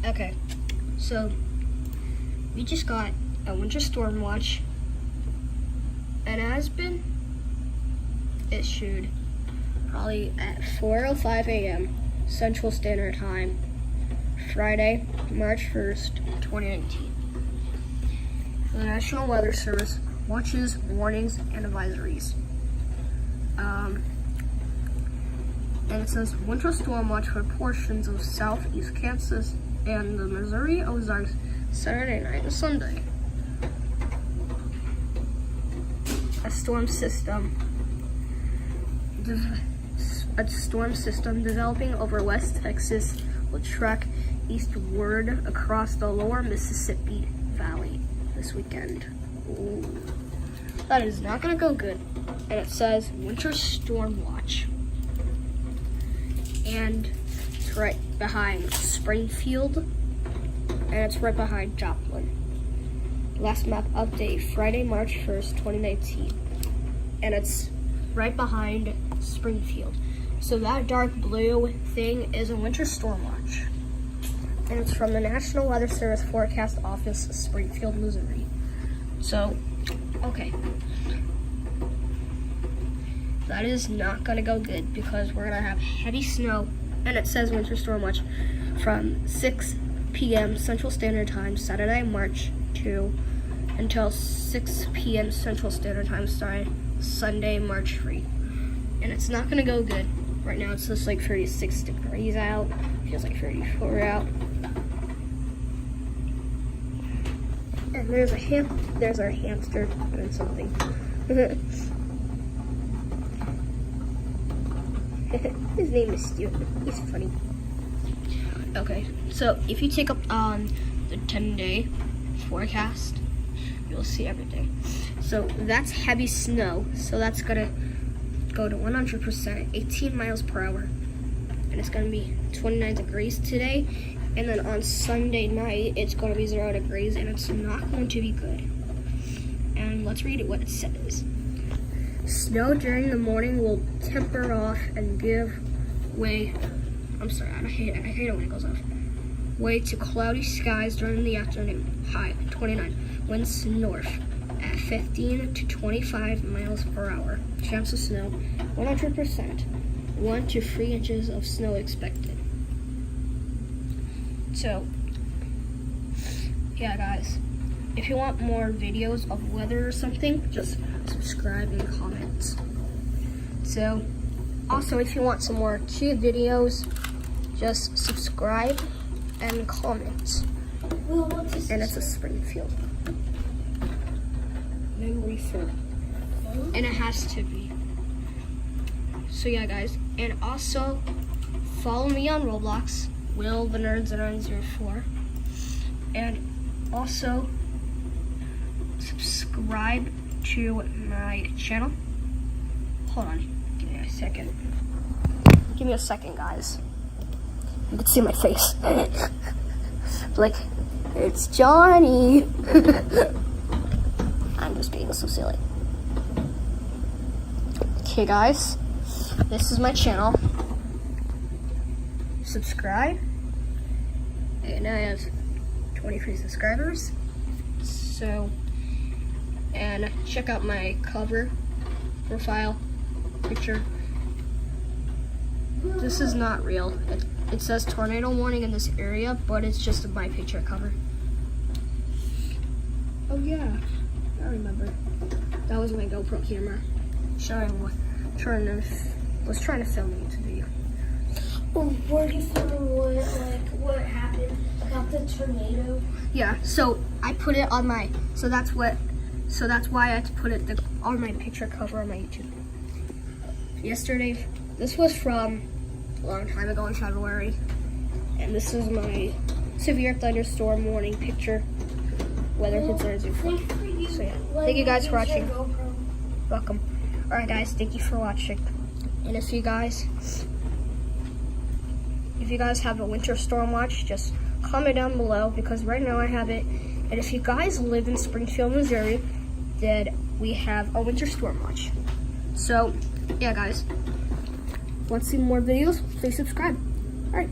Okay, so we just got a winter storm watch, and it has been issued probably at 4:05 a.m. Central Standard Time, Friday, March 1st, 2019. The National Weather Service watches, warnings, and advisories. And it says winter storm watch for portions of southeast Kansas and the Missouri Ozarks Saturday night and Sunday. A storm system developing over West Texas will track eastward across the lower Mississippi Valley this weekend. Ooh. That is not gonna go good. And it says winter storm watch. And it's right behind Springfield, and it's right behind Joplin. Last map update, Friday, March 1st, 2019. And it's right behind Springfield. So that dark blue thing is a winter storm watch. And it's from the National Weather Service Forecast Office, Springfield, Missouri. So, okay. That is not gonna go good because we're gonna have heavy snow, and it says winter storm watch from 6 p.m. Central Standard Time, Saturday, March 2, until 6 p.m. Central Standard Time, Sunday, March 3. And it's not gonna go good. Right now it's just like 36 degrees out, feels like 34 out. And there's our hamster doing something. His name is Stuart. He's funny. Okay, so if you take up on the 10-day forecast, you'll see everything. So that's heavy snow. So that's gonna go to 100%, 18 miles per hour, and it's gonna be 29 degrees today. And then on Sunday night, it's gonna be 0 degrees, and it's not going to be good. And let's read it what it says. Snow during the morning will temper off and give way. I hate it when it goes off. Way to cloudy skies during the afternoon. High 29. Winds north at 15 to 25 miles per hour. Chance of snow 100%. 1 to 3 inches of snow expected. So, yeah, guys. If you want more videos of weather or something, just subscribe and comment. So, also if you want some more cute videos, just subscribe and comment. And it's a Springfield. Memory foam. And it has to be. So yeah, guys. And also, follow me on Roblox, Will the Nerds 904. And also, subscribe to my channel. Hold on, give me a second. Give me a second, guys. You can see my face. Like, it's Johnny. I'm just being so silly. Okay, guys, this is my channel. Subscribe. And I have 23 subscribers. So, and check out my cover, profile, picture. This is not real. It says tornado warning in this area, but it's just my picture cover. Oh yeah, I remember. That was my GoPro camera. Was trying to film a YouTube video. Oh, were you filming what happened about the tornado? Yeah, so I put it on my, so that's why I had to put it on my picture cover on my YouTube. Yesterday, this was from a long time ago in February, and this is my severe thunderstorm warning picture. Weather concerns you. So yeah, thank you guys for watching. Welcome. Alright guys, thank you for watching. And if you guys have a winter storm watch, just comment down below, because right now I have it. And if you guys live in Springfield, Missouri, then we have a winter storm watch. So yeah, guys, want to see more videos? Please subscribe. All right.